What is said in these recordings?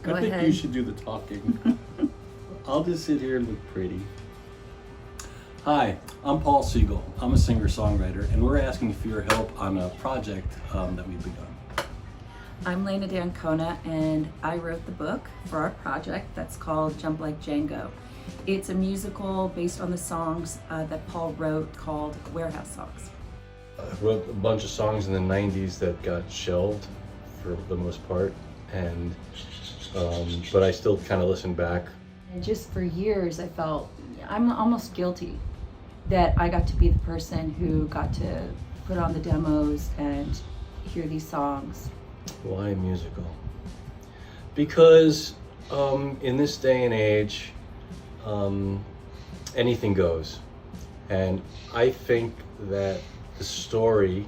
Go I think ahead. you should do the talking. I'll just sit here and look pretty. Hi, I'm Paul Siegel. I'm a singer-songwriter, and we're asking for your help on a project that we've begun. I'm Leyna and I wrote the book for our project that's called Like Django. It's a musical based on the songs that Paul wrote called Warehouse Songs. I wrote a bunch of songs in the 90s that got shelved for the most part, and but I still kind of listen back. And just for years I felt I'm almost guilty that I got to be the person who got to put on the demos and hear these songs. Why musical? Because in this day and age, anything goes. And I think that the story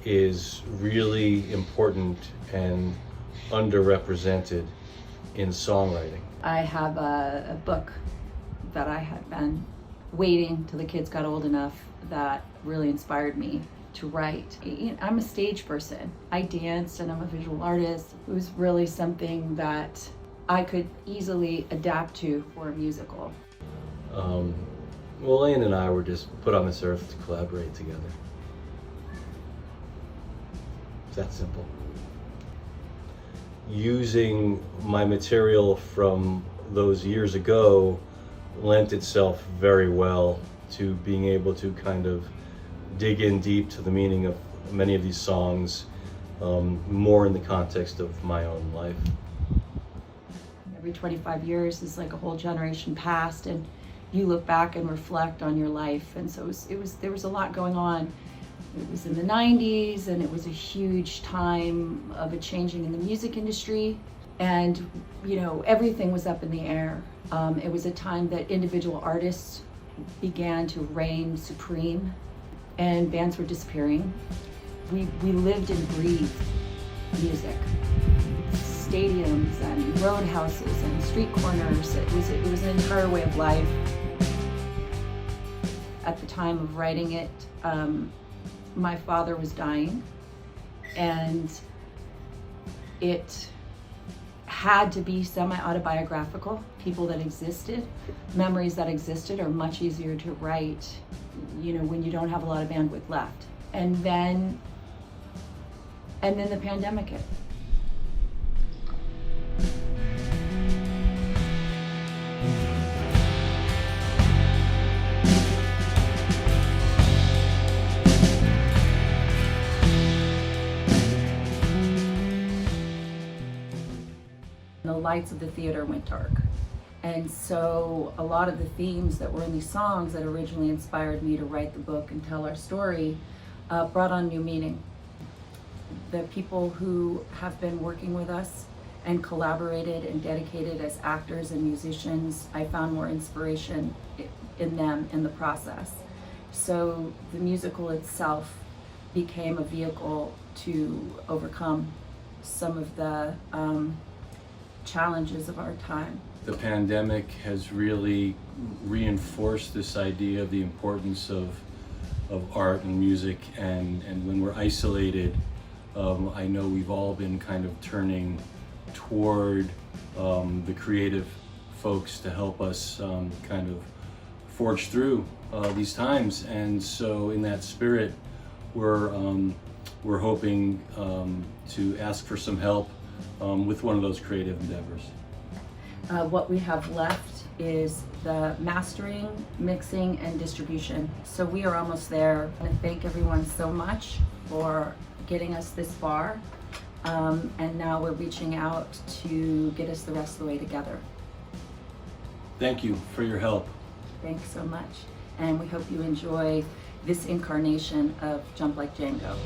is really important and underrepresented in songwriting. I have a book that I had been waiting till the kids got old enough that really inspired me to write. I'm a stage person. I danced and I'm a visual artist. It was really something that I could easily adapt to for a musical. Well, Lane and I were just put on this earth to collaborate together. It's that simple. Using my material from those years ago lent itself very well to being able to kind of dig in deep to the meaning of many of these songs, more in the context of my own life. Every 25 years is like a whole generation passed, and you look back and reflect on your life. And so there was a lot going on. It was in the 90s, and it was a huge time of a changing in the music industry. And, everything was up in the air. It was a time that individual artists began to reign supreme, and bands were disappearing. We lived and breathed music. Stadiums and roadhouses and street corners. It was an entire way of life. At the time of writing it, my father was dying, and it had to be semi-autobiographical. People that existed, memories that existed are much easier to write, when you don't have a lot of bandwidth left. And then the pandemic hit. The lights of the theater went dark. And so a lot of the themes that were in these songs that originally inspired me to write the book and tell our story brought on new meaning. The people who have been working with us and collaborated and dedicated as actors and musicians, I found more inspiration in them in the process. So the musical itself became a vehicle to overcome some of the challenges of our time. The pandemic has really reinforced this idea of the importance of art and music, and when we're isolated, I know we've all been kind of turning toward the creative folks to help us kind of forge through these times. And so in that spirit, we're hoping to ask for some help with one of those creative endeavors. What we have left is the mastering, mixing, and distribution. So we are almost there. I thank everyone so much for getting us this far. And now we're reaching out to get us the rest of the way together. Thank you for your help. Thanks so much. And we hope you enjoy this incarnation of Like Django.